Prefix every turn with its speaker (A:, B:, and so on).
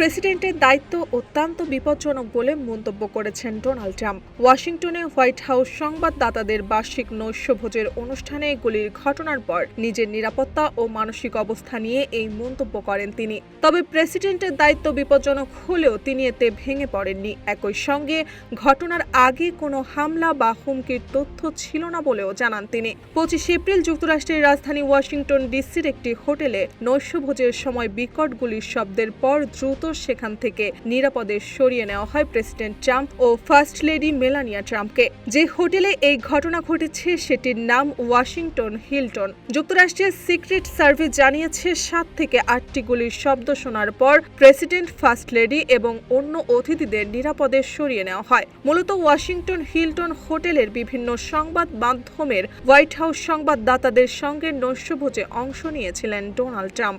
A: প্রেসিডেন্টের দায়িত্ব অত্যন্ত বিপজ্জনক বলে মন্তব্য করেছেন ডোনাল্ড ট্রাম্প। ওয়াশিংটনে হোয়াইট হাউস সংবাদদাতাদের বার্ষিক নৈশভোজের অনুষ্ঠানে গুলির ঘটনার পর নিজের নিরাপত্তা ও মানসিক অবস্থা নিয়ে এই মন্তব্য করেন তিনি। তবে প্রেসিডেন্টের দায়িত্ব বিপজ্জনক হলেও তিনি এতে ভেঙে পড়েননি। একই সঙ্গে ঘটনার আগে কোনো হামলা বা হুমকির তথ্য ছিল না বলেও জানান তিনি। 25 এপ্রিল যুক্তরাষ্ট্রের রাজধানী ওয়াশিংটন ডিসির একটি হোটেলে নৈশভোজের সময় বিকট গুলির শব্দের পর দ্রুত সেখান থেকে নিরাপদে সরিয়ে নেওয়া হয় প্রেসিডেন্ট ট্রাম্প ও ফার্স্ট লেডি মেলানিয়া ট্রাম্পকে। যে হোটেলে এই ঘটনা ঘটেছে সেটির নাম ওয়াশিংটন হিলটন। যুক্তরাষ্ট্রের সিক্রেট সার্ভিস জানিয়েছে 7 থেকে 8টি গুলির শব্দ শোনার পর প্রেসিডেন্ট, ফার্স্ট লেডি এবং অন্য অতিথিদের নিরাপদে সরিয়ে নেওয়া হয়। মূলত ওয়াশিংটন হিলটন হোটেলের বিভিন্ন সংবাদ মাধ্যমের হোয়াইট হাউস সংবাদদাতাদের সঙ্গে নৈশভোজে অংশ নিয়েছিলেন ডোনাল্ড ট্রাম্প।